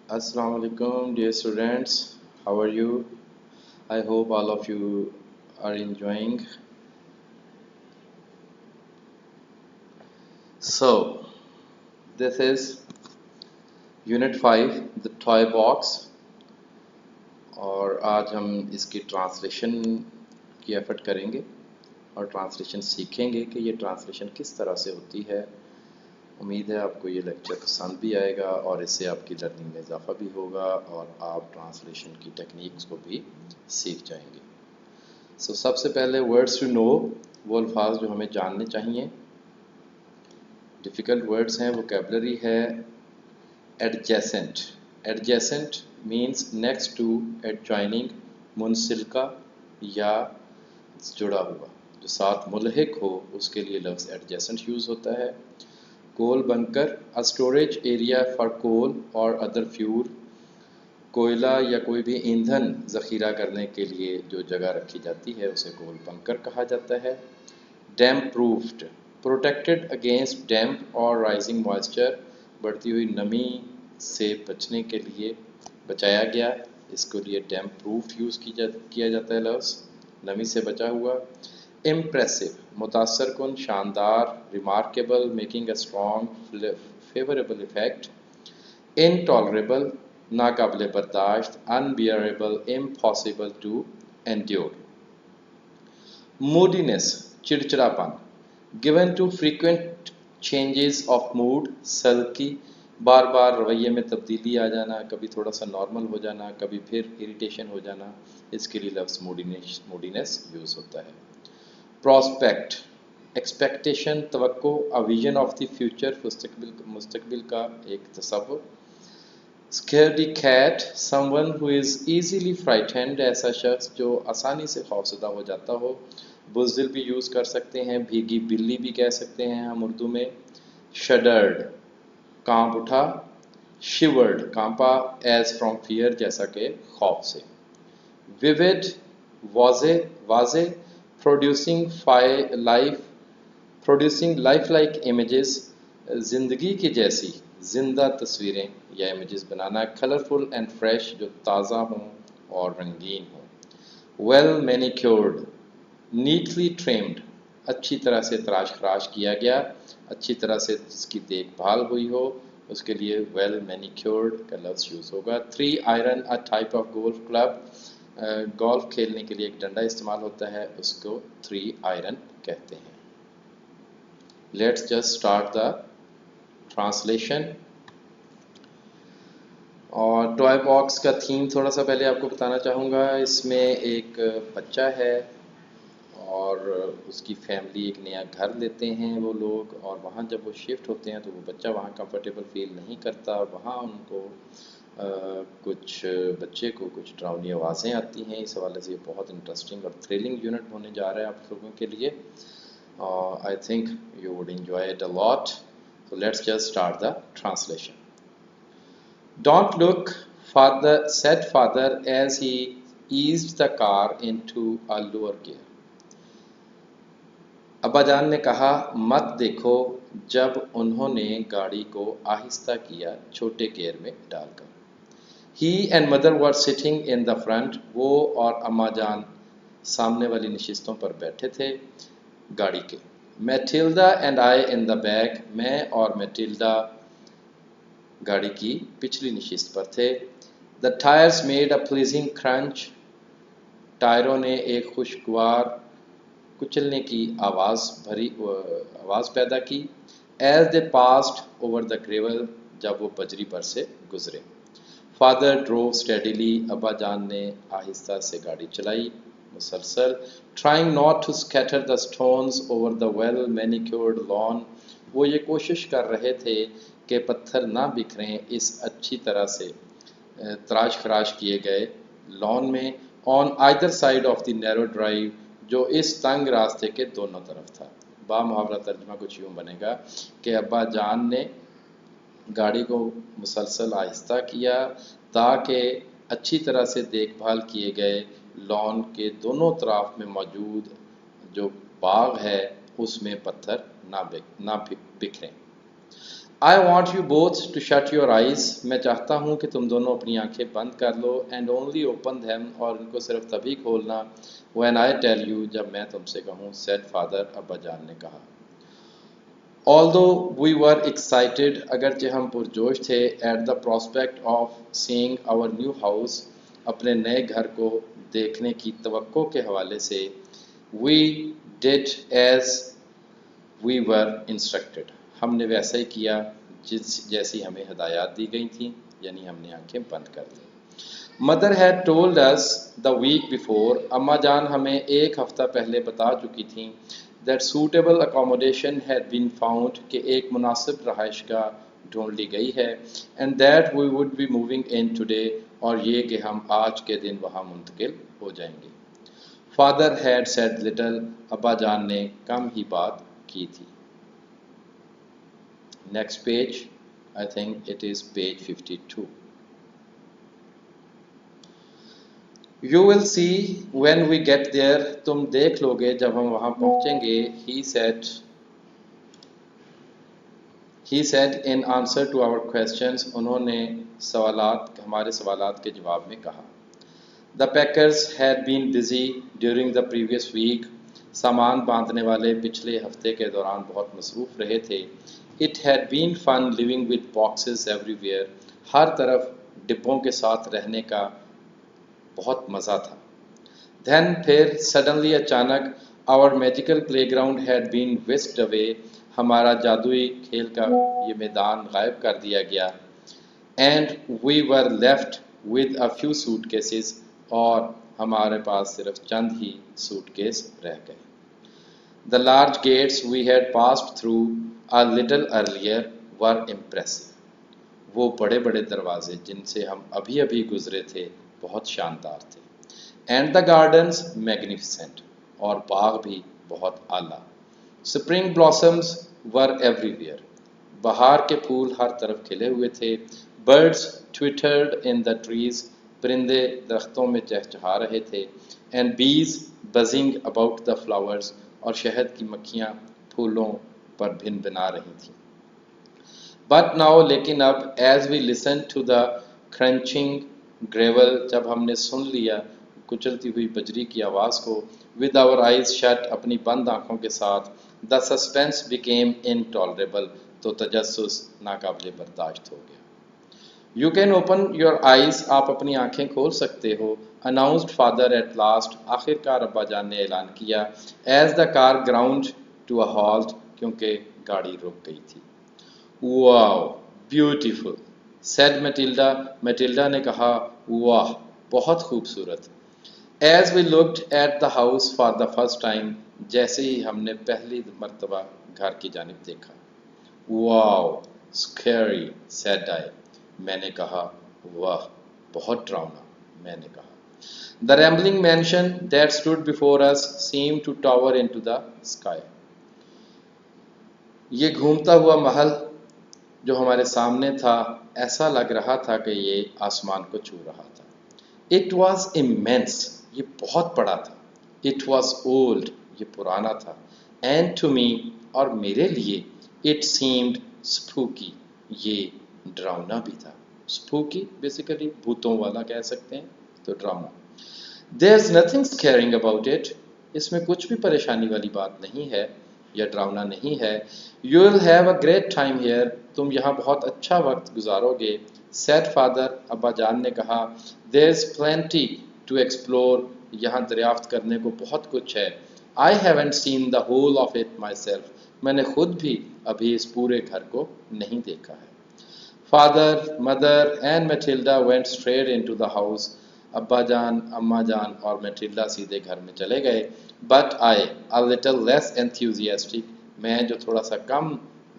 Assalamu alaikum, dear students. How are you? I hope all of you are enjoying. So, this is Unit 5, the toy box. और आज हम इसकी translation की effort करेंगे और translation सीखेंगे कि ये ट्रांसलेशन किस तरह से होती है। उम्मीद है आपको ये लेक्चर पसंद भी आएगा और इससे आपकी लर्निंग में इजाफा भी होगा और आप ट्रांसलेशन की टेक्निक्स को भी सीख जाएंगे। सबसे पहले वर्ड्स टू नो, वो अल्फाज जो हमें जानने चाहिए। डिफ़िकल्ट वर्ड्स हैं, वोकेबलरी है। Adjacent, adjacent means next to, adjoining, मुनसिल्का या जुड़ा हुआ, जो साथ मुल्हिक हो उसके लिए लफ्ज़ एडजेसेंट यूज़ होता है। Coal bunker, a storage area for coal और अदर फ्यूल, कोयला या कोई भी ईंधन ज़ख़ीरा करने के लिए जो जगह रखी जाती है उसे कोल बंकर कहा जाता है। डैम्प प्रूफ्ड, प्रोटेक्टेड अगेंस्ट डैम्प और राइजिंग मॉइस्चर, बढ़ती हुई नमी से बचने के लिए बचाया गया, इसके लिए डैम्प प्रूफ यूज़ किया जाता है लफ्ज़, नमी से बचा हुआ। इम्प्रेसिव, मुतासर कुन, शानदार, remarkable, making a strong favourable effect. Intolerable, नाकाबिल बर्दाश्त, unbearable, impossible to endure. Moodiness, चिड़चिड़ापन, given to frequent changes of mood, sulky, बार बार रवैये में तब्दीली आ जाना, कभी थोड़ा सा नॉर्मल हो जाना, कभी फिर इरिटेशन हो जाना, इसके लिए लफ्ज़ मूडीनेस यूज़ होता है। प्रॉस्पेक्ट, एक्सपेक्टेशन, तवक्को, a vision of the future, मुस्तकबिल का एक तसव्वुर। Scaredy cat, someone who is easily frightened, ऐसा शख्स जो आसानी से खौफजदा हो जाता हो। बुज़दिल भी यूज़ कर सकते हैं, भीगी बिल्ली भी कह सकते हैं हम उर्दू में। शडर्ड, कांप उठा। शिवर्ड, कांपा, एज फ्रॉम फियर, जैसा कि खौफ से। विविड, वाजे, वाजे, प्रोड्यूसिंग लाइफ लाइक इमेजेस, ज़िंदगी की जैसी जिंदा तस्वीरें या images banana. Colourful and fresh, जो ताज़ा हों और रंगीन हों। वेल मैनिक्योर्ड, नीटली ट्रिम्ड, अच्छी तरह से तराश खराश किया गया, अच्छी तरह से जिसकी देखभाल हुई हो उसके लिए वेल मैनिक्योर्ड का लफ्ज़ यूज़ होगा। Three iron, a type of golf club, golf खेलने के लिए एक डंडा इस्तेमाल होता है, उसको थ्री आयरन कहते हैं। Let's just start the translation. और टॉय बॉक्स का थीम थोड़ा सा पहले आपको बताना चाहूँगा। इसमें एक बच्चा है और उसकी फैमिली एक नया घर लेते हैं वो लोग, और वहाँ जब वो शिफ्ट होते हैं तो वो बच्चा वहाँ कंफर्टेबल फील नहीं करता। वहाँ उनको कुछ बच्चे को कुछ डरावनी आवाज़ें आती हैं। इस हवाले से ये बहुत इंटरेस्टिंग और थ्रिलिंग यूनिट होने जा रहा है आप लोगों के लिए। I think you would enjoy it a lot. So let's just start the translation. Don't look, father said father as he eased the car into a lower gear. अब्बाजान ने कहा, मत देखो, जब उन्होंने गाड़ी को आहिस्ता किया छोटे गियर में डालकर। He and mother were sitting in the front. वो और अम्मा जान सामने वाली नशिस्तों पर बैठे थे गाड़ी के। Matilda and I in the back. मैं और मैटिल्डा गाड़ी की पिछली नशिस्त पर थे। The tires made a pleasing crunch. टायरों ने एक खुशगवार कुचलने की आवाज़ पैदा की। As they passed over the gravel, जब वो बजरी पर से गुजरे। Father drove steadily. अब्बा जान ने आहिस्ता से गाड़ी चलाई मुसलसल। Trying not to scatter the stones over the well manicured lawn. वो ये कोशिश कर रहे थे कि पत्थर ना बिखरें इस अच्छी तरह से तराश खराश किए गए लॉन में। On either side of the narrow drive, जो इस तंग रास्ते के दोनों तरफ था। बामुहावरा तर्जमा कुछ यूँ बनेगा कि अब्बा जान ने गाड़ी को मुसलसल आहिस्ता किया ताकि अच्छी तरह से देखभाल किए गए लॉन के दोनों तरफ में मौजूद जो बाग है उसमें पत्थर ना बिखरें। I want you both to shut your eyes, मैं चाहता हूँ कि तुम दोनों अपनी आंखें बंद कर लो, एंड ओनली ओपन दैम, और उनको सिर्फ तभी खोलना, व्हेन आई टेल यू, जब मैं तुमसे कहूँ, सेड फादर, अब्बा जान ने कहा। Although we were excited, अगरचे हम पुरजोश थे, at the prospect of seeing our new house, अपने नए घर को देखने की तवक्को के हवाले से, we did as we were instructed, हमने वैसा ही किया जैसी हमें हिदायत दी गई थी, यानी हमने आंखें बंद कर ली। Mother had told us the week before, अम्मा जान हमें एक हफ्ता पहले बता चुकी थी, that suitable accommodation had been found, कि एक मुनासिब रहायशगाह ढूंढ ली गई है, and that we would be moving in today, और ये कि हम आज के दिन वहाँ मुंतकिल हो जाएंगे। Father had said little, अब्बा जान ने कम ही बात की थी। Next page, I think it is page 52. You will see when we get there, तुम देख लोगे जब हम वहाँ पहुँचेंगे, he said in answer to our questions, उन्होंने हमारे सवालात के जवाब में कहा। The packers had been busy during the previous week, सामान बांधने वाले पिछले हफ्ते के दौरान बहुत मसरूफ़ रहे थे। It had been fun living with boxes everywhere, हर तरफ डिब्बों के साथ रहने का बहुत मज़ा था। Then फिर suddenly अचानक, our magical playground had been whisked away, हमारा जादुई खेल का ये मैदान गायब कर दिया गया, and we were left with a few suitcases, और हमारे पास सिर्फ चंद ही सूटकेस रह गए। The large gates we had passed through a little earlier were impressive, वो बड़े बड़े दरवाजे जिनसे हम अभी अभी गुजरे थे बहुत शानदार थे। And the gardens magnificent, और बाग भी बहुत आला। Spring blossoms were everywhere, बहार के फूल हर तरफ खिले हुए थे। Birds twittered in the trees, परिंदे दरख्तों में चहचहा रहे थे। And bees buzzing about the flowers, और शहद की मक्खियाँ फूलों पर भिन भिना रही थीं। But now, लेकिन अब, as we listened to the crunching gravel, जब हमने सुन लिया कुचलती हुई बजरी की आवाज़ को, with our eyes shut, अपनी बंद आँखों के साथ, the suspense became intolerable, तो तजस्सुस नाकाबिले बर्दाश्त हो गया। You can open your eyes, आप अपनी आँखें खोल सकते हो, announced father at last, आखिरकार अब्बा जान ने ऐलान किया, as the car ground to a halt, क्योंकि गाड़ी रुक गई थी। Wow, beautiful, said Matilda. Matilda ने कहा, वाह, बहुत खूबसूरत। As we looked at the house for the first time, जैसे ही हमने पहली मर्तबा घर की जानिब देखा। Wow, scary, said I. मैंने कहा, वाह, बहुत डरावना, मैंने कहा। The rambling mansion that stood before us seemed to tower into the sky. ये घूमता हुआ महल जो हमारे सामने था, ऐसा लग रहा था कि ये आसमान को छू रहा था। It was immense, ये बहुत बड़ा था। It was old, ये पुराना था। And to me, और मेरे लिए, it seemed spooky, ये डरावना भी था। Spooky basically भूतों वाला कह सकते हैं, तो डरावना। There's nothing scaring about it, इसमें कुछ भी परेशानी वाली बात नहीं है या डरावना नहीं है। You will have a great time here, तुम यहाँ बहुत अच्छा वक्त गुजारोगे। Said father, अब्बा जान ने कहा, There's plenty to explore, यहाँ दरियाफ्त करने को बहुत कुछ है। I haven't seen the whole of it myself, मैंने खुद भी अभी इस पूरे घर को नहीं देखा है। Father, mother and Matilda went straight into the house, अब्बा जान, अम्मा जान और मैटिल्डा सीधे घर में चले गए। But I, a little less enthusiastic, मैं जो थोड़ा सा कम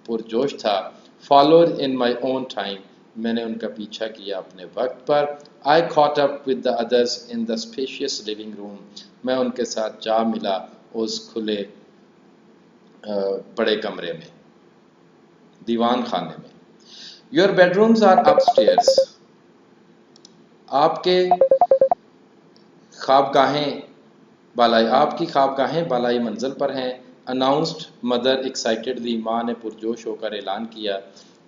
पुरजोश था, followed in my own time, मैंने उनका पीछा किया अपने वक्त पर। I caught up with the others in the spacious living room, मैं उनके साथ जा मिला उस खुले बड़े कमरे में, दीवान खाने में। Your bedrooms are upstairs, आपकी ख्वाबगाहें बालाई मंजिल पर हैं। Announced mother excitedly, माँ ने पुरजोश होकर ऐलान किया।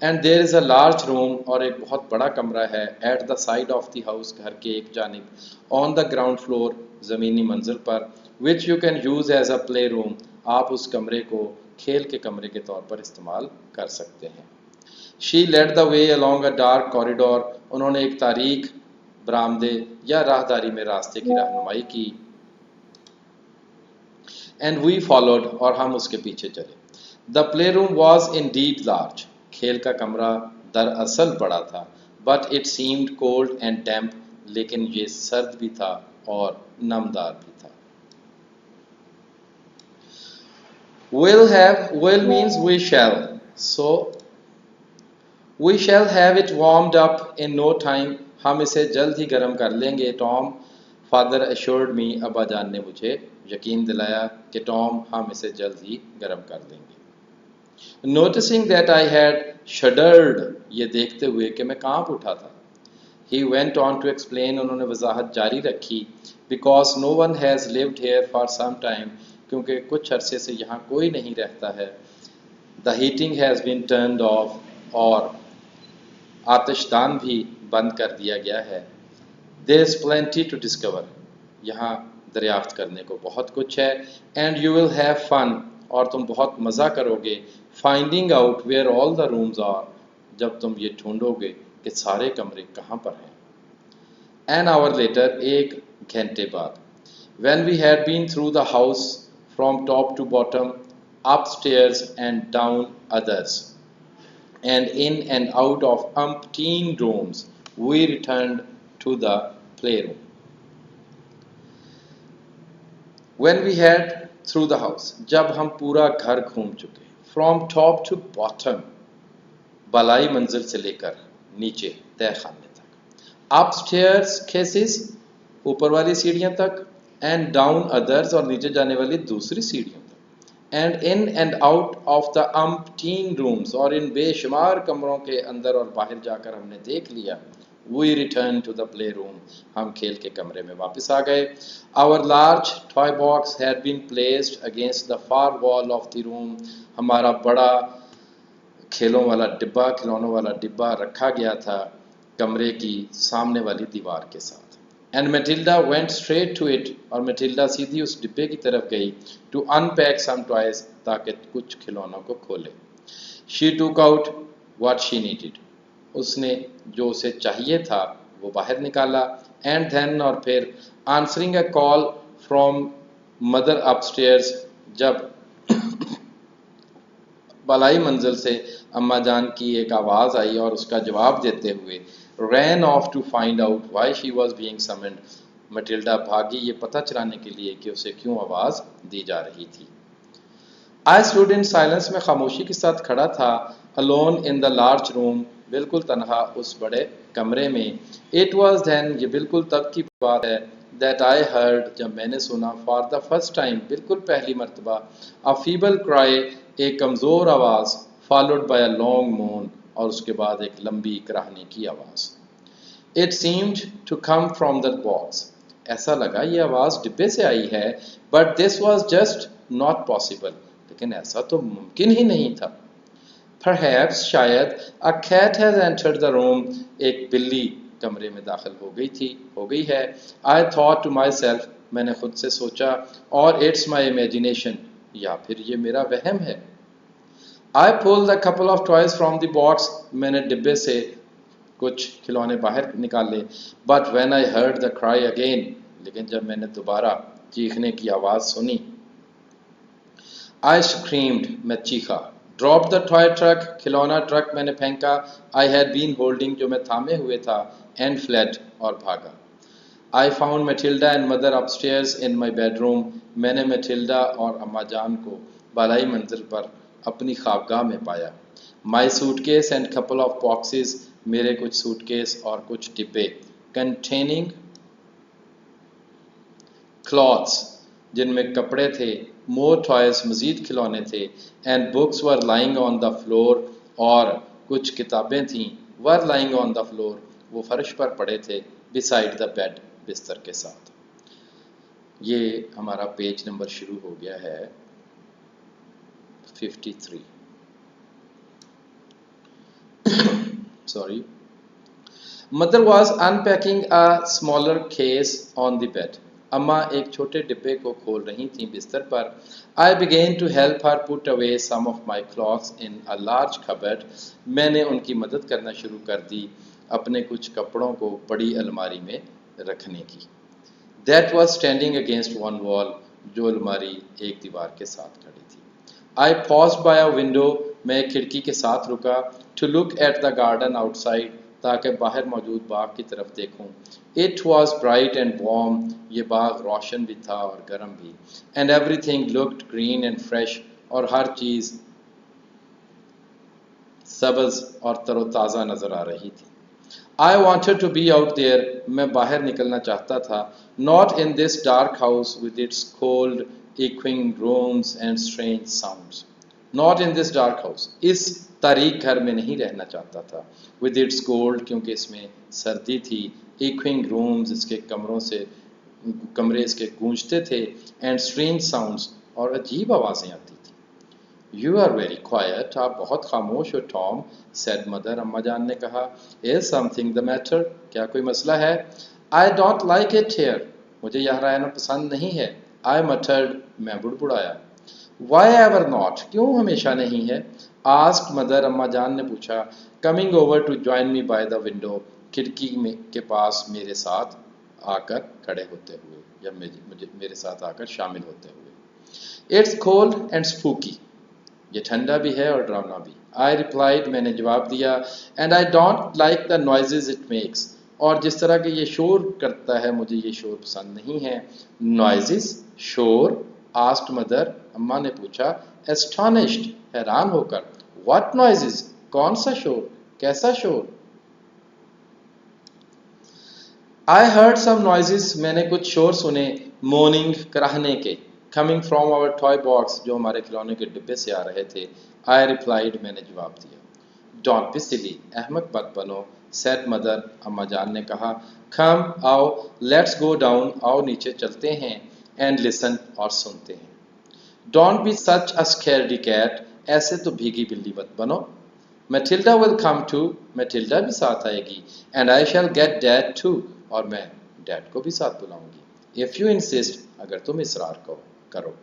And there is a large room, और एक बहुत बड़ा कमरा है, at the side of the house, घर के एक जानिब, ऑन द ग्राउंड फ्लोर, ज़मीनी मंजिल पर, which you can use as a play room, आप उस कमरे को खेल के कमरे के तौर पर इस्तेमाल कर सकते हैं। She led the way along a dark corridor, उन्होंने एक तारीख बरामदे या राहदारी में रास्ते की रहनुमाई की। एंड वी फॉलोड, और हम उसके पीछे चले। The play room was indeed large, खेल का कमरा दरअसल बड़ा था, but it seemed cold and damp, लेकिन ये सर्द भी था और नमदार भी था। will means we shall, so we shall have it warmed up in no time, हम इसे जल्द ही गर्म कर लेंगे। टॉम फादर assured me, अब्बा जान ने मुझे यकीन दिलाया कि टॉम हम इसे जल्द ही गर्म कर लेंगे। Noticing that I had shuddered, ये देखते हुए कि मैं कांप उठा था। He went on to explain, उन्होंने वजाहत जारी रखी, because no one has lived here for some time, क्योंकि कुछ अरसे से यहाँ कोई नहीं रहता है। The heating has been turned off, और आतिशदान भी बंद कर दिया गया है। There is plenty to discover, यहाँ दरियाफ्त करने को बहुत कुछ है। And you will have fun, और तुम बहुत मज़ा करोगे। Finding out where all the rooms are, जब तुम ये ढूंढोगे कि सारे कमरे कहाँ पर हैं। An hour later, एक घंटे बाद, when we had been through the house from top to bottom, upstairs and down others, and in and out of umpteen rooms, we returned to the playroom. When we had through the house, जब हम पूरा घर घूम चुके, from top to bottom, बलाई मंजिल से लेकर नीचे तय खाने तक, upstairs cases, ऊपर वाली सीढ़ियां तक, and down others, और नीचे जाने वाली दूसरी सीढ़ियों तक, and in and out of the umpteen rooms, और इन बेशुमार कमरों के अंदर और बाहर जाकर हमने देख लिया। We returned to the playroom, हम खेल के कमरे में वापस आ गए। Our large toy box had been placed against the far wall of the room, हमारा बड़ा खिलौनों वाला डिब्बा रखा गया था कमरे की सामने वाली दीवार के साथ। And Matilda went straight to it, और मेटिल्डा सीधी उस डिब्बे की तरफ गई, टू अनपैक सम टॉयज, ताकि कुछ खिलौनों को खोले। शी टूक आउट व्हाट शी नीडेड, उसने जो उसे चाहिए था वो बाहर निकाला। एंड देन, और फिर, answering a call from mother upstairs, जब बलाई मंजिल से अम्मा जान की एक आवाज़ आई और उसका जवाब देते हुए, ran off to find out why she was being summoned, Matilda भागी ये पता चलाने के लिए कि उसे क्यों आवाज़ दी जा रही थी। I stood in silence, में खामोशी के साथ खड़ा था, alone in the large room, बिल्कुल तन्हा उस बड़े कमरे में। It was then, ये बिल्कुल तब की बात है, that I heard, जब मैंने सुना, for the first time, बिल्कुल पहली मर्तबा, a feeble cry, एक कमज़ोर आवाज़, followed by a long moan, और उसके बाद एक लंबी कराहने की आवाज़। It seemed to come from the box, ऐसा लगा ये आवाज़ डिब्बे से आई है, but this was just not possible, लेकिन ऐसा तो मुमकिन ही नहीं था। Perhaps, शायद, a cat has entered the room, एक बिल्ली कमरे में दाखिल हो गई है। I thought to myself, मैंने खुद से सोचा, और it's my imagination, या फिर ये मेरा वहम है। I pulled a couple of toys from the box, मैंने डिब्बे से कुछ खिलौने बाहर निकाले। But when I heard the cry again, लेकिन जब मैंने दोबारा चीखने की आवाज़ सुनी, I screamed, मैं चीखा। Dropped the toy truck, खिलौना ट्रक मैंने फेंका, I had been holding, जो मैं थामे हुए था, and fled, और भागा। I found Matilda and mother upstairs in my bedroom, मैंने मेटिल्डा और अम्मा जान को बालाई मंजिल पर अपनी ख्वाबगाह में पाया। My suitcase and couple of boxes, मेरे कुछ सूटकेस और कुछ डिब्बे, containing cloths, जिनमें कपड़े थे, more toys, मजीद खिलौने थे, and books were lying on the floor, और कुछ किताबें थीं, were lying on the floor, वो फर्श पर पड़े थे, beside the bed, बिस्तर के साथ। ये हमारा पेज नंबर शुरू हो गया है 53। sorry. Mother was unpacking a smaller case on the bed. अम्मा एक छोटे डिब्बे को खोल रही थीं बिस्तर पर. I began to help her put away some of my clothes in a large cupboard. मैंने उनकी मदद करना शुरू कर दी अपने कुछ कपड़ों को बड़ी अलमारी में रखने की. That was standing against one wall. जो अलमारी एक दीवार के साथ खड़ी थी. I paused by a window. मैं खिड़की के साथ रुका. To look at the garden outside. ताकि बाहर मौजूद बाग की तरफ देखूं. It was bright and warm. ये बाग रोशन भी था और गर्म भी. And everything looked green and fresh. और हर चीज़ सब्ज़ और तरोताज़ा नज़र आ रही थी. I wanted to be out there. मैं बाहर निकलना चाहता था. Not in this dark house with its cold, echoing rooms and strange sounds. Not in this dark house. इस तारीक घर में नहीं रहना चाहता था. With its cold, क्योंकि इसमें सर्दी थी. Echoing rooms, इसके कमरे इसके गूंजते थे. And strange sounds, और अजीब आवाज़ें आती थी. You are very quiet. आप बहुत खामोश हो टॉम. said mother. अम्मा जान ने कहा. Is something the matter? क्या कोई मसला है? I don't like it here. मुझे यहाँ रहना पसंद नहीं है. I muttered. मैं बुड़बुड़ाया. Why ever not? क्यों हमेशा नहीं है? Asked mother. अम्मा जान ने पूछा. Coming over to join me by the window. खिड़की में के पास मेरे साथ आकर खड़े होते हुए या मेरे साथ आकर शामिल होते हुए. It's cold and spooky. ये ठंडा भी है और डरावना भी. I replied. मैंने जवाब दिया. And I don't like the noises it makes. और जिस तरह के ये शोर करता है मुझे ये शोर पसंद नहीं है. Noises, शोर. Asked mother. अम्मा ने पूछा. Astonished, हैरान होकर. What noises? कौन सा शोर? कैसा शोर? I heard some noises. मैंने कुछ शोर सुने. Moaning, कराहने के. Coming from our toy box, जो हमारे खिलौने के डिब्बे से आ रहे थे. I replied. मैंने जवाब दिया. Don't be silly. अहमक मत बनो. Said mother. अम्मा जान ने कहा. Come, आओ. Let's go down. आओ नीचे चलते हैं. And listen, और सुनते हैं. Don't be such a scaredy cat. ऐसे तो भीगी बिल्ली मत बनो. Matilda will come too. Matilda भी साथ आएगी. And I shall get dad too. और मैं डैड को भी साथ बुलाऊंगी. If you insist. अगर तुम इसरार करो.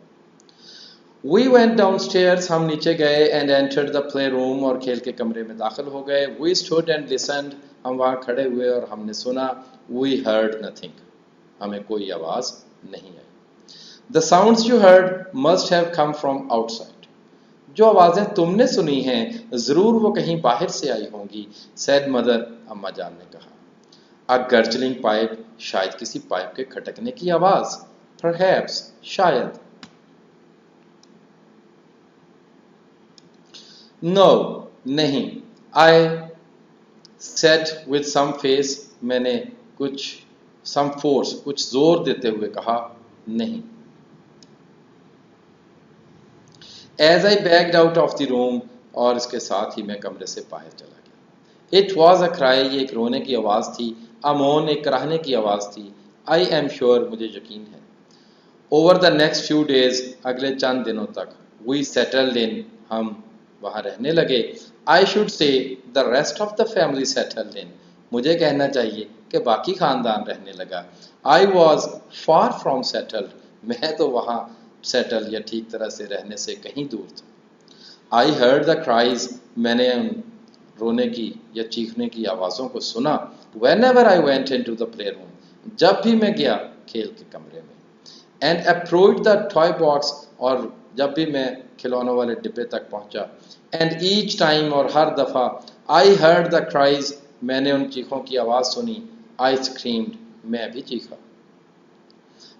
We went downstairs. हम नीचे गए. And entered the playroom. और खेल के कमरे में दाखिल हो गए. We stood and listened. हम वहाँ खड़े हुए और हमने सुना. We heard nothing. हमें कोई आवाज़ नहीं आई. The sounds you heard must have come from outside. जो आवाज़ें तुमने सुनी हैं ज़रूर वो कहीं बाहर से आई होंगी. Said mother. अम्मा जान ने कहा. A gurgling pipe. शायद किसी पाइप के खटकने की आवाज़. Perhaps. शायद. No. नहीं. I said with some face. मैंने some force, कुछ जोर देते हुए कहा. नहीं. As I backed out of the room. और इसके साथ ही मैं कमरे से बाहर चला गया. It was a cry. ये एक रोने की आवाज़ थी. A moan, एक कराहने की आवाज़ थी. I am sure. मुझे यकीन है. Over the next few days. अगले चंद दिनों तक. We settled in. हम वहाँ रहने लगे. I should say the rest of the family settled in. मुझे कहना चाहिए कि बाकी खानदान रहने लगा. I was far from settled. मैं तो वहाँ सेटल या ठीक तरह से रहने से कहीं दूर था. I heard the cries. मैंने रोने की या चीखने की आवाज़ों को सुना. Whenever I went into the playroom. जब भी मैं गया खेल के कमरे में. And approached the toy box. और जब भी मैं खिलौनों वाले डिब्बे तक पहुंचा. And each time, और हर दफ़ा. I heard the cries. मैंने उन चीखों की आवाज़ सुनी. I screamed. मैं भी चीखा.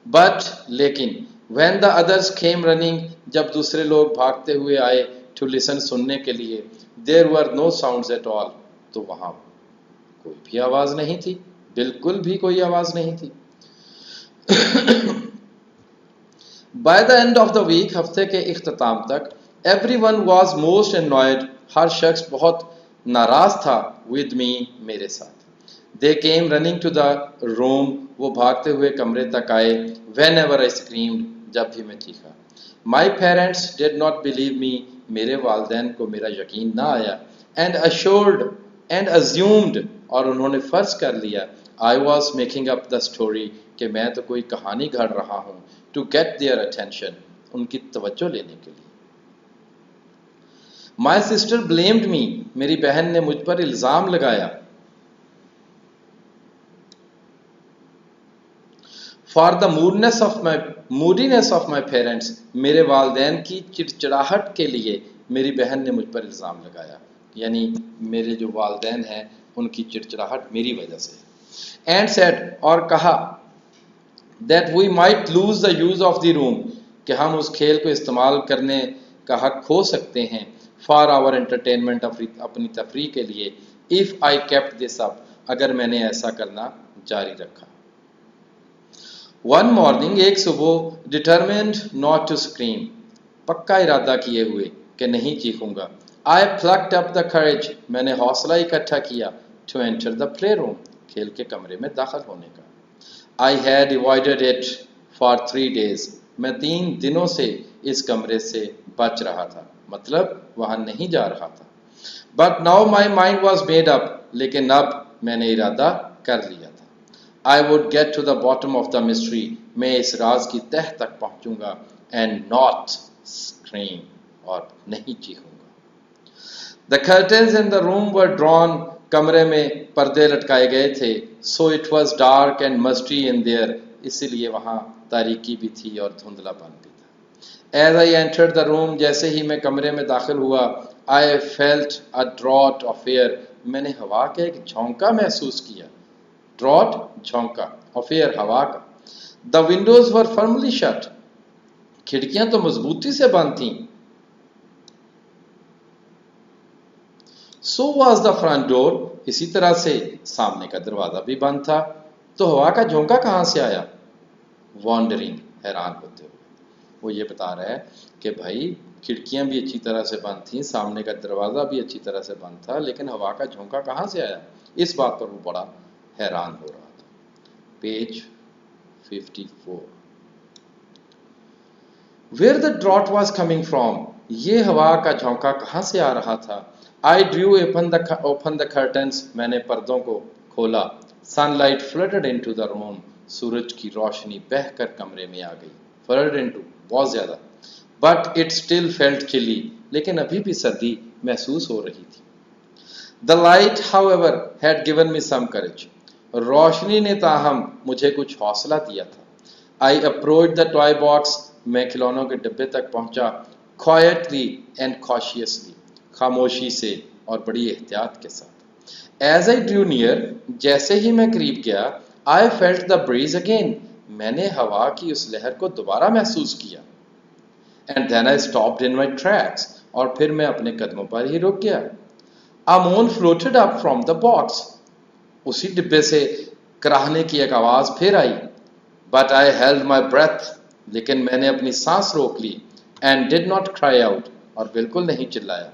But लेकिन when the others came running. जब दूसरे लोग भागते हुए आए to listen, सुनने के लिए. There were no sounds at all. तो वहाँ कोई भी आवाज़ नहीं थी. बिल्कुल भी कोई आवाज़ नहीं थी. By the end of the week. हफ्ते के इख्तिताम तक. Everyone was most annoyed. हर शख्स बहुत नाराज़ था. With me. मेरे साथ. They came running to the room. वो भागते हुए कमरे तक आए. Whenever I screamed. जब भी मैं चीखा. My parents did not believe me. मेरे वालिदैन को मेरा यकीन ना आया. And assured. एंड अज्यूम्ड, और उन्होंने फर्ज कर लिया, I was making up the story, कि मैं तो कोई कहानी गढ़ रहा हूं, टू गेट देयर अटेंशन, उनकी तवज्जो लेने के लिए। माई सिस्टर ब्लेम्ड मी, मेरी बहन ने मुझ पर इल्जाम लगाया, for the मूडीनेस of my parents, मेरे वालदैन की चिड़चिड़ाहट के लिए मेरी बहन ने मुझ पर इल्ज़ाम लगाया, यानी मेरे जो वालदैन हैं उनकी चिड़चिड़ाहट मेरी वजह से। एंड सेड, और कहा, that we might lose the use of the room, कि हम उस खेल को इस्तेमाल करने का हक खो सकते हैं, फॉर आवर एंटरटेनमेंट, अपनी तफरीह के लिए, if I kept this up, अगर मैंने ऐसा करना जारी रखा। वन मॉर्निंग, एक सुबह, डिटरमिन्ड नॉट टू स्क्रीम, पक्का इरादा किए हुए कि नहीं चीखूंगा, I plucked up the courage, मैंने हौसला इकट्ठा किया, to enter the play room, खेल के कमरे में दाखिल होने का। I had avoided it for 3 days, मैं 3 दिनों से इस कमरे से बच रहा था, मतलब वहां नहीं जा रहा था। But now my mind was made up, लेकिन अब मैंने इरादा कर लिया था। I would get to the bottom of the mystery, मैं इस राज की तह तक पहुंचूंगा, एंड नॉट स्क्रीम, और नहीं चीखूंगा। The curtains in the room were drawn, कमरे में पर्दे लटकाए गए थे, so it was dark and musty in there, इसीलिए वहां तारीकी भी थी और धुंधलापन भी था। As I entered the room, जैसे ही मैं कमरे में दाखिल हुआ, I felt a draught of air, मैंने हवा का एक झोंका महसूस किया। ड्रॉट, झोंका, ऑफ एयर, हवा का। The Windows were firmly shut, खिड़कियां तो मजबूती से बंद थीं। So was the front door, इसी तरह से सामने का दरवाजा भी बंद था, तो हवा का झोंका कहां से आया? वॉन्डरिंग, हैरान होते हुए वो ये बता रहा है कि भाई खिड़कियां भी अच्छी तरह से बंद थीं, सामने का दरवाजा भी अच्छी तरह से बंद था, लेकिन हवा का झोंका कहां से आया? इस बात पर वो बड़ा हैरान हो रहा था। Page 54। Where the draught was coming from, ये हवा का झोंका कहां से आ रहा था? I drew open the curtains, मैंने पर्दों को खोला। Sunlight flooded into the room, सूरज की रोशनी बहकर कमरे में आ गई। फ्लडेड इनटू, बहुत ज्यादा। But it still felt chilly, लेकिन अभी भी सर्दी महसूस हो रही थी। The light however had given me some courage, रोशनी ने ताहम मुझे कुछ हौसला दिया था। I approach the toy box, मैं खिलौनों के डिब्बे तक पहुंचा। क्वाइटली एंड कॉशियसली, खामोशी से और बड़ी एहतियात के साथ। एज आई ड्रू नियर, जैसे ही मैं करीब गया, I felt the breeze again, मैंने हवा की उस लहर को दोबारा महसूस किया। And then I stopped in my tracks, और फिर मैं अपने कदमों पर ही रुक गया। A moan floated up from the box, उसी डिब्बे से कराहने की एक आवाज फिर आई। But I held my breath, लेकिन मैंने अपनी सांस रोक ली। And did not cry out, और बिल्कुल नहीं चिल्लाया।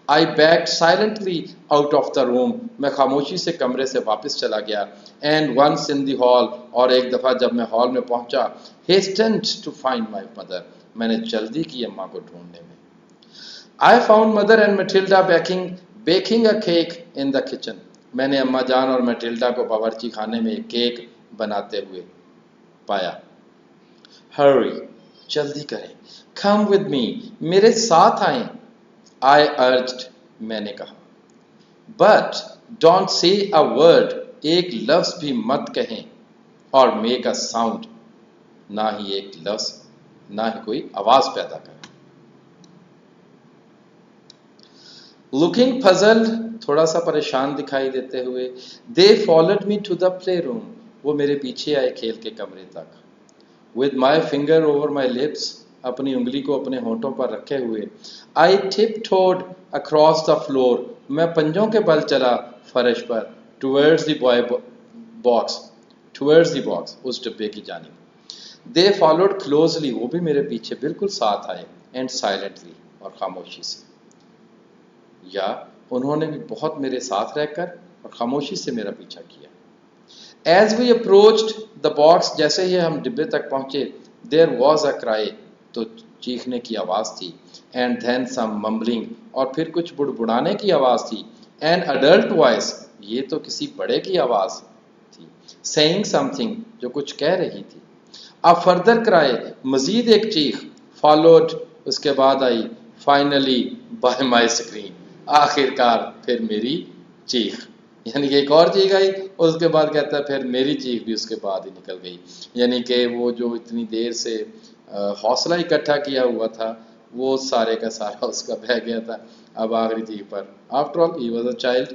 I backed silently out of the room, मैं खामोशी से कमरे से वापस चला गया। And once in the hall, और एक दफा जब मैं हॉल में पहुंचा, hastened to find my mother, मैंने जल्दी की अम्मा को ढूंढने में। I found mother and Matilda baking a cake in the kitchen, मैंने अम्मा जान और मैटिल्डा को बावर्ची खाने में एक केक बनाते हुए पाया। हरी, जल्दी करें, कम विद मी, मेरे साथ आए। आई अर्ज्ड, मैंने कहा। But don't say a word, एक लफ्ज भी मत कहें। और मेक अ साउंड, ना ही एक लफ्ज, ना ही कोई आवाज पैदा करें। लुकिंग पजल्ड, थोड़ा सा परेशान दिखाई देते हुए, they followed me to the play room, वो मेरे पीछे आए खेल के कमरे तक। With my finger over my lips, अपनी उंगली को अपने होठों पर रखे हुए। I tiptoed across the floor, मैं पंजों के बल चला फर्श पर। टुवर्ड्स द बॉक्स, उस डिब्बे की जानिब। दे फॉलोड क्लोजली, वो भी मेरे पीछे बिल्कुल साथ आए। एंड साइलेंटली, और खामोशी से, या उन्होंने भी बहुत मेरे साथ रहकर और खामोशी से मेरा पीछा किया। As we approached the box, जैसे ही हम डिब्बे तक पहुंचे, देयर वॉज अ क्राई, तो चीखने की आवाज थी। एंड देन सम मम्बलिंग, और फिर कुछ बुड़बुड़ाने की आवाज थी। एन अडल्ट वॉइस, ये तो किसी बड़े की आवाज थी, सेइंग समथिंग, जो कुछ कह रही थी। अ फर्दर क्राई, मजीद एक चीख, फॉलोड, उसके बाद आई, फाइनली बाय माई स्क्रीन, आखिरकार फिर मेरी चीख, यानी कि एक और चीख आई, उसके बाद कहता है फिर मेरी चीख भी उसके बाद ही निकल गई। यानी कि वो जो इतनी देर से हौसला इकट्ठा किया हुआ था वो सारे का सारा उसका बह गया था अब आखिरी चीख पर। After all he was a child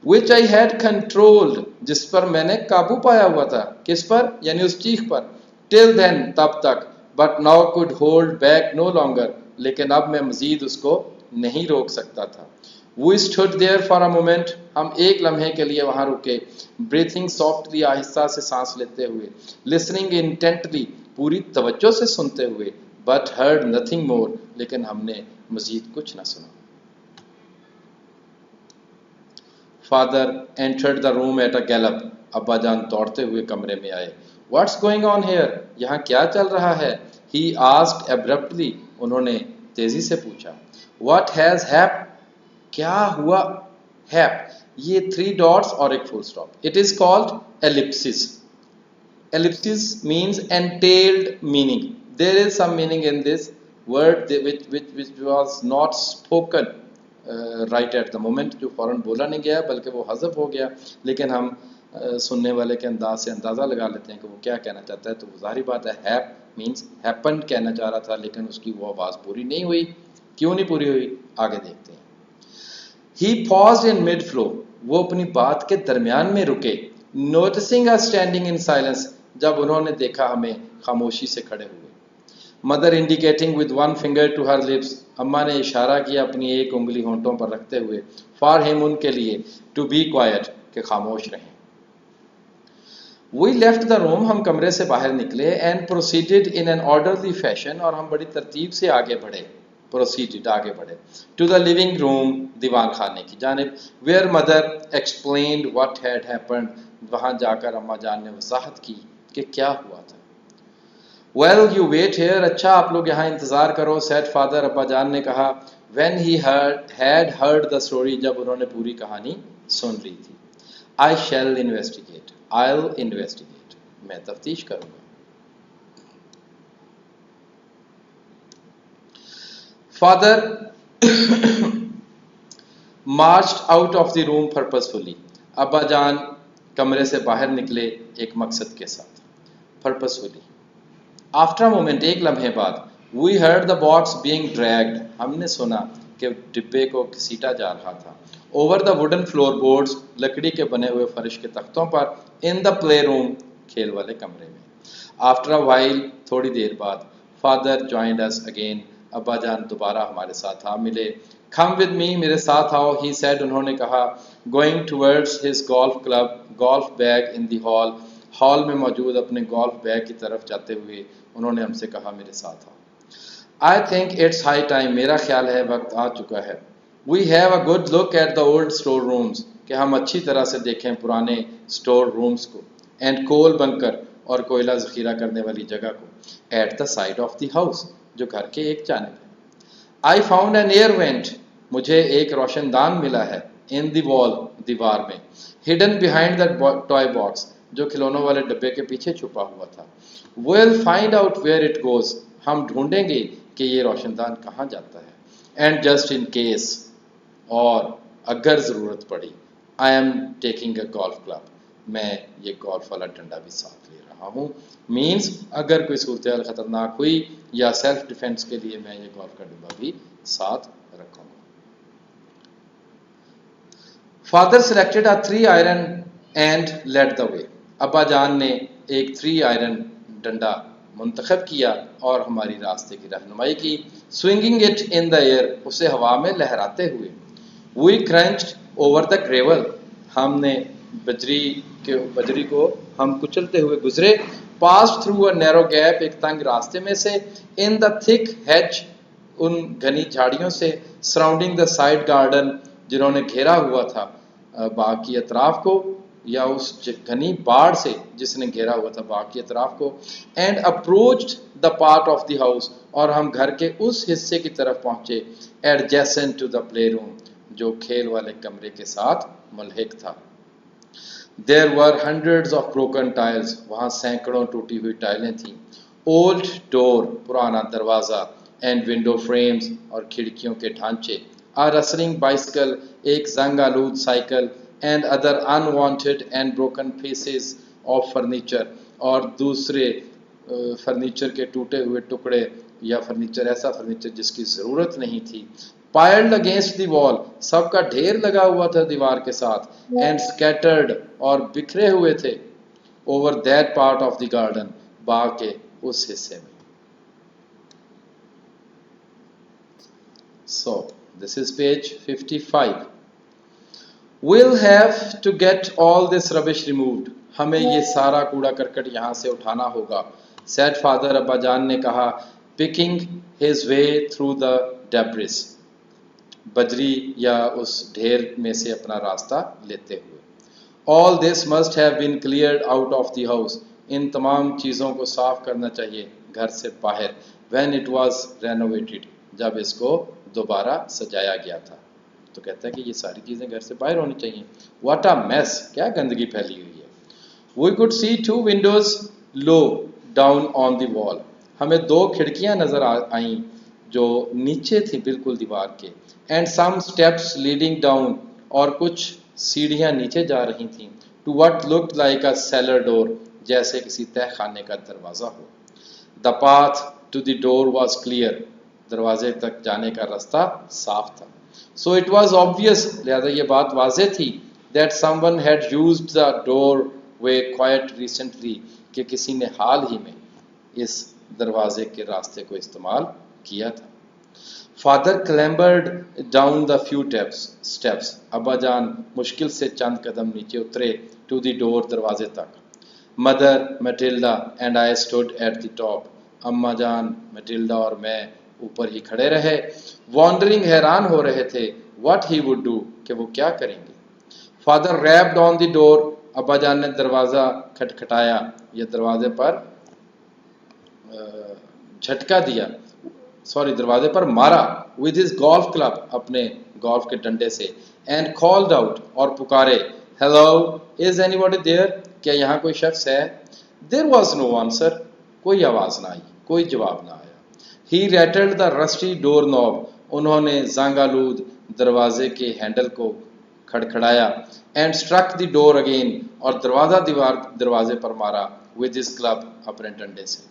which I had controlled, जिस पर मैंने काबू पाया हुआ था, किस पर, यानी उस चीख पर, टिल देन, तब तक, but now could hold back no longer, लेकिन अब मैं मजीद उसको नहीं रोक सकता था। We stood there for a moment, हम एक लम्हे के लिए वहां रुके, ब्रीथिंग सॉफ्टली, आहिस्ता से सांस लेते हुए, लिसनिंग इंटेंटली, पूरी तवज्जो से सुनते हुए, बट हर्ड नथिंग मोर, लेकिन हमने मजीद कुछ न सुना। Father entered the room at a Gallup, अब्बा जान दौड़ते हुए कमरे में आए। व्हाट्स गोइंग ऑन हेयर, यहाँ क्या चल रहा है? ही आस्क्ड एब्रप्टली, उन्होंने तेजी से पूछा। व्हाट हैज हैप, क्या हुआ? हैप, ये 3 डॉट्स और एक full stop, it is called Ellipsis. ellipsis means entailed meaning. There is some meaning in this word which was not spoken right at the moment, जो फौरन बोला नहीं गया बल्कि वो हज़फ हो गया, लेकिन हम सुनने वाले के अंदाज से अंदाज़ा लगा लेते हैं कि वो क्या कहना चाहता है। तो ज़ाहिर बात है हैप मीन्स हैपेंड कहना चाह रहा था, लेकिन उसकी वो आवाज़ पूरी नहीं हुई। क्यों नहीं पूरी हुई, आगे देखते हैं। He paused in mid flow, वो अपनी बात के दरमियान में रुके। Noticing us standing in silence, जब उन्होंने देखा हमें खामोशी से खड़े हुए। Mother indicating with one finger to her lips, अम्मा ने इशारा किया अपनी एक उंगली होंठों पर रखते हुए, फॉर हिम, उनके लिए, टू बी क्वाइट, के खामोश रहें। वी लेफ्ट द रूम, हम कमरे से बाहर निकले, and proceeded in an orderly fashion, और हम बड़ी तरतीब से आगे बढ़े, प्रोसीडेड आगे बढ़े, टू द लिविंग रूम, दीवान खाने की जानिब, where mother explained what had happened, वहां जाकर अम्मा जान ने वजाहत की कि क्या हुआ था। वेल यू वेट हेयर, अच्छा आप लोग यहाँ इंतजार करो, सेड फादर, अब्बा जान ने कहा। When he had heard the story, जब उन्होंने पूरी कहानी सुन ली थी। आई शैल इन्वेस्टिगेट, आई विल इन्वेस्टिगेट, मैं तफ्तीश करूंगा। Father marched out of the room purposefully, अब्बा जान कमरे से बाहर निकले एक मकसद के साथ, पर्पसफुली। आफ्टर अ मोमेंट, एक लम्हे बाद, we heard the box being dragged, हमने सुना कि डिब्बे को घसीटा जा रहा था, over the wooden floor boards, लकड़ी के बने हुए फर्श के तख्तों पर, इन द प्ले रूम, खेल वाले कमरे में। आफ्टर अ वाइल, थोड़ी देर बाद, फादर जॉइंड अस अगेन, अब्बा जान दोबारा हमारे साथ आ मिले। कम विद मी, मेरे साथ आओ, ही सेड, उन्होंने कहा। Going towards his golf club, golf bag in the hall, hall में मौजूद अपने गोल्फ बैग की तरफ जाते हुए उन्होंने हमसे कहा मेरे साथ आओ। I think it's high time, मेरा ख्याल है वक्त आ चुका है। We have a good look at the old store rooms, कि हम अच्छी तरह से देखें पुराने स्टोर रूम्स को, एंड कोल बंकर, और कोयला जखीरा करने वाली जगह को, at the side of the house, जो घर के एक जानिब है। I found an air vent, मुझे एक रोशनदान मिला है, इन द वॉल, दीवार में, hidden behind the toy box, जो खिलौनों वाले डब्बे के पीछे छुपा हुआ था। Will find out where it goes, हम ढूंढेंगे कि ये रोशनदान कहाँ जाता है। एंड जस्ट इन केस, और अगर ज़रूरत पड़ी, I am taking a golf club, मैं ये गोल्फ वाला डंडा भी साथ ले रहा हूँ। मीन्स अगर कोई सूरत खतरनाक हुई या सेल्फ डिफेंस के लिए मैं ये गोल्फ का डंडा भी साथ रखूँगा। Father selected a 3 iron and led the way, अब्बा जान ने एक 3 आयरन डंडा मुंतखब किया और हमारी रास्ते की रहनुमाई की। Swinging it in the air, उसे हवा में लहराते हुए। वी क्रंच्ड ओवर द ग्रेवल, हमने बजरी को हम कुचलते हुए गुजरे। Pass through a narrow gap, एक तंग रास्ते में से। इन द थिक हेज, उन घनी झाड़ियों से। सराउंडिंग द साइड गार्डन, जिन्होंने घेरा हुआ था बाग की अतराफ को, या उस घनी बाढ़ से जिसने घेरा हुआ था बाग की अतराफ को। And approached the part of the house, और हम घर के उस हिस्से की तरफ पहुंचे, adjacent to the play room, जो खेल वाले कमरे के साथ मुल्हिक था। There were hundreds of broken tiles, वहाँ सैकड़ों टूटी हुई टाइलें थीं। Old door, पुराना दरवाज़ा, and window frames, और खिड़कियों के ढांचे। A rustling bicycle, एक जंग आलूद cycle, and other unwanted and broken pieces of furniture, और दूसरे फर्नीचर के टूटे हुए टुकड़े या फर्नीचर, ऐसा फर्नीचर जिसकी ज़रूरत नहीं थी। Piled against the wall, सबका ढेर लगा हुआ था दीवार के साथ। And scattered, और बिखरे हुए थे। Over that part of the garden, बाग के उस हिस्से में। So, this is page 55. We'll have to get all this rubbish removed. हमें ये सारा कूड़ा करकट यहाँ से उठाना होगा। Said father, अब्बा जान ने कहा, picking his way through the debris. बजरी या उस ढेर में से अपना रास्ता लेते हुए। All this must have been cleared out of the house. इन तमाम चीज़ों को साफ करना चाहिए घर से बाहर। When it was renovated, जब इसको दोबारा सजाया गया था। तो कहता है कि ये सारी चीज़ें घर से बाहर होनी चाहिए। What a mess! क्या गंदगी फैली हुई है। We could see 2 windows low down on the wall. हमें 2 खिड़कियां नजर आईं जो नीचे थी बिल्कुल दीवार के। And some steps leading down, और कुछ सीढ़ियां नीचे जा रही थीं। To what looked like a cellar door, जैसे किसी तहखाने का दरवाजा हो। The path to the door was clear. दरवाजे तक जाने का रास्ता साफ था। So it was obvious, लिहाजा ये बात वाज़ेह थी, that someone had used the doorway quite recently, कि किसी ने हाल ही में इस दरवाजे के रास्ते को इस्तेमाल किया था। Father clambered down the few steps. अब्बा जान मुश्किल से चंद कदम नीचे उतरे to the door, दरवाजे तक। Mother, Matilda and I stood at the top. अम्मा जान, Matilda और मैं ऊपर ही खड़े रहे। Wondering, हैरान हो रहे थे, what he would do, कि वो क्या करेंगे। Father rapped on the door. अब्बा जान ने दरवाज़ा खटखटाया या दरवाजे पर झटका दिया, दरवाजे पर मारा। With his golf club, अपने गोल्फ के डंडे से। And called out, और पुकारे, Hello, is anybody there? क्या यहाँ कोई शख्स है? There was no answer. कोई आवाज़ ना आई, कोई जवाब ना आया। He rattled the rusty doorknob. उन्होंने जंग-आलूद दरवाजे के हैंडल को खड़खड़ाया। And struck the door again, और दरवाजे पर मारा with his club, अपने डंडे से।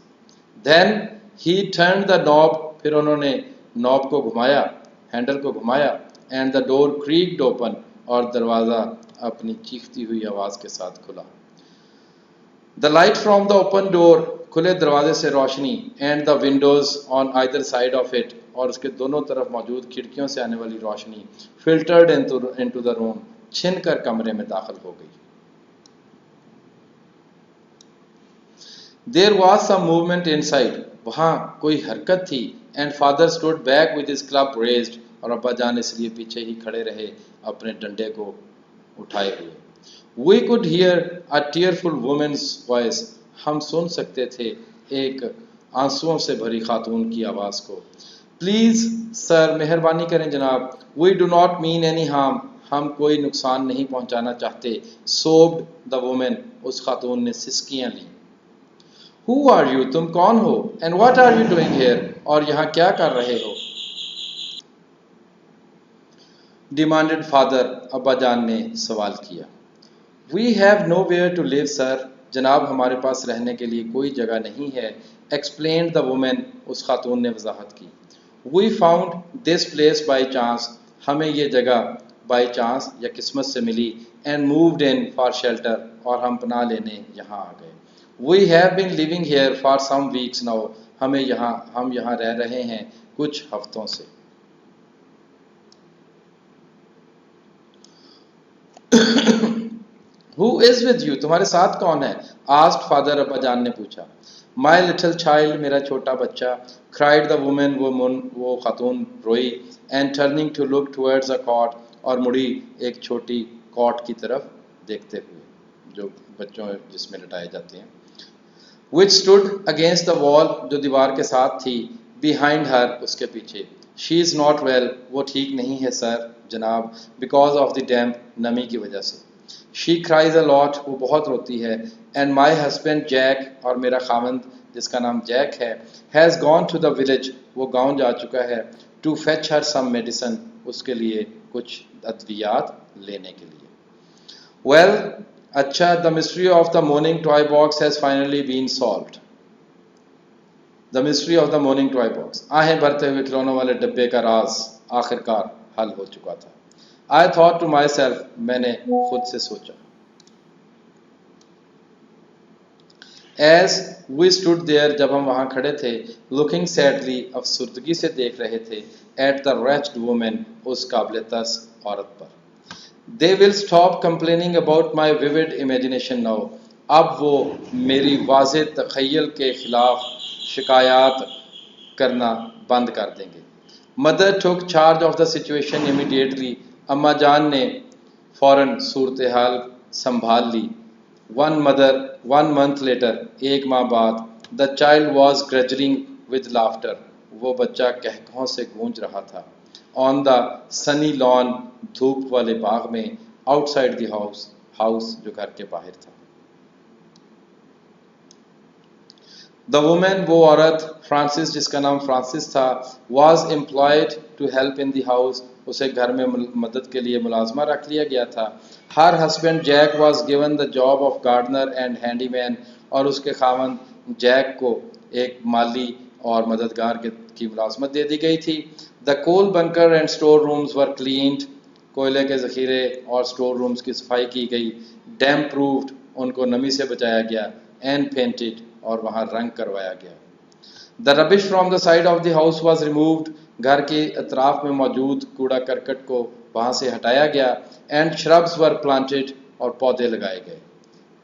Then he turned the knob. फिर उन्होंने नॉब को घुमाया, हैंडल को घुमाया। And the door creaked open, और दरवाज़ा अपनी चीखती हुई आवाज़ के साथ खुला। The light from the open door, खुले दरवाजे से रोशनी। And the windows on either side of it, और उसके दोनों तरफ मौजूद खिड़कियों से आने वाली रोशनी filtered into the room, छिनकर कमरे में दाखिल हो गई। There was some movement inside. वहाँ कोई हरकत थी। And father stood back with his club raised, और अब्बा जान इसलिए पीछे ही खड़े रहे अपने डंडे को उठाए हुए। We could hear a tearful woman's voice. हम सुन सकते थे एक आंसुओं से भरी खातून की आवाज़ को। Please sir, मेहरबानी करें जनाब। We do not mean any harm. हम कोई नुकसान नहीं पहुंचाना चाहते। Sobbed the woman. उस खातून ने सिसकियां ली। Who are you? तुम कौन हो? And what are you doing here? और यहाँ क्या कर रहे हो? Demanded father. अब्बा जान ने सवाल किया। We have nowhere to live, sir. जनाब हमारे पास रहने के लिए कोई जगह नहीं है। Explained the woman. उस खातून ने वजाहत की। We found this place by chance. हमें ये जगह by chance या किस्मत से मिली। And moved in for shelter. और हम पनाह लेने यहाँ आ गए। We have been living here for some weeks now. हम यहाँ रह रहे हैं कुछ हफ्तों से। Who is with you? तुम्हारे साथ कौन है? Asked father. अब्बा जान ने पूछा। My little child. मेरा छोटा बच्चा। Cried the woman. वो खातून रोई। And turning to look towards a cot. और मुड़ी एक छोटी कॉट की तरफ देखते हुए, जो बच्चों जिसमें लटाए जाते हैं। Which stood against the wall. जो दीवार के साथ थी। Behind her. उसके पीछे। शी इज़ नॉट वेल, वो ठीक नहीं है सर जनाब, बिकॉज ऑफ द डैम्प, नमी की वजह से। शी क्राइज अ लॉट, वो बहुत रोती है। एंड माई हस्बैंड जैक, और मेरा खामंद जिसका नाम जैक है, has gone to the village, वो गांव जा चुका है। To fetch her some medicine, उसके लिए कुछ अद्वियात लेने के लिए। वेल, अच्छा, the mystery of the morning toy box has finally been solved. The mystery of the morning toy box, आहें भरते हुए खिलौनों वाले डब्बे का राज आखिरकार हल हो चुका था। I thought to myself, मैंने खुद से सोचा। एज वी स्टूड देयर, जब हम वहां खड़े थे, लुकिंग सैडली, अफसुर्दगी से देख रहे थे, एट द रेच्ड वुमेन, उस काबिल तर्स औरत पर। They will stop complaining about my vivid imagination now, अब वो मेरी वाज़े तख़य्युल के खिलाफ शिकायत करना बंद कर देंगे। Mother took charge of the situation immediately, अम्मा जान ने फ़ौरन सूरत हाल संभाल ली। वन मंथ लेटर, एक माह बाद, the child was gurgling with laughter, वो बच्चा कहकहों से गूंज रहा था। ऑन द सनी लॉन, धूप वाले बाग में, आउटसाइड द हाउस, हाउस जो घर के बाहर था। द वुमेन, वो औरत, फ्रांसिस जिसका नाम फ्रांसिस था, was employed to help in the house, उसे घर में मदद के लिए मुलाजमा रख लिया गया था। Her husband Jack was given the job of gardener and handyman, और उसके खामन जैक को एक माली और मददगार की मुलाजमत दे दी गई थी। The coal bunker and store rooms were cleaned, कोयले के ज़ख़ीरे और स्टोर रूम्स की सफाई की गई। डैम्प प्रूफ्ड, उनको नमी से बचाया गया। एंड पेंटेड, और वहाँ रंग करवाया गया। The rubbish from the side of the house was removed, घर के अतराफ में मौजूद कूड़ा करकट को वहाँ से हटाया गया। एंड श्रब्स वर प्लांटेड, और पौधे लगाए गए।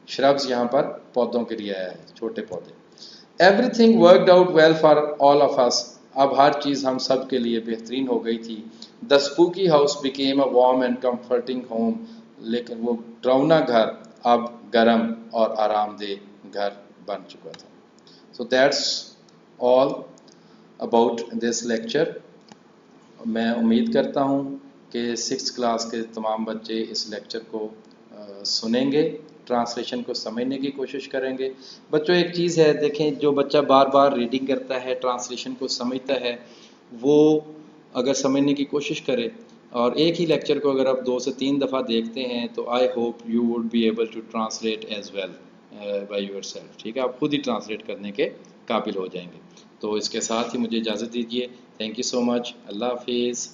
श्रब्स यहाँ पर पौधों के लिए आया है, छोटे पौधे। Everything worked out well for all of us, अब हर चीज़ हम सब के लिए बेहतरीन हो गई थी। The spooky house became a warm and comforting home, लेकिन वो डरावना घर अब गर्म और आरामदेह घर बन चुका था। So that's all about this lecture. मैं उम्मीद करता हूँ कि 6th क्लास के तमाम बच्चे इस लेक्चर को सुनेंगे, ट्रांसलेशन को समझने की कोशिश करेंगे। बच्चों, एक चीज़ है, देखें, जो बच्चा बार बार रीडिंग करता है, ट्रांसलेशन को समझता है, वो अगर समझने की कोशिश करे और एक ही लेक्चर को अगर आप 2 से 3 दफ़ा देखते हैं, तो I hope you would be able to translate as well by yourself. ठीक है, आप खुद ही ट्रांसलेट करने के काबिल हो जाएंगे। तो इसके साथ ही मुझे इजाज़त दीजिए। Thank you so much. Allah हाफिज़।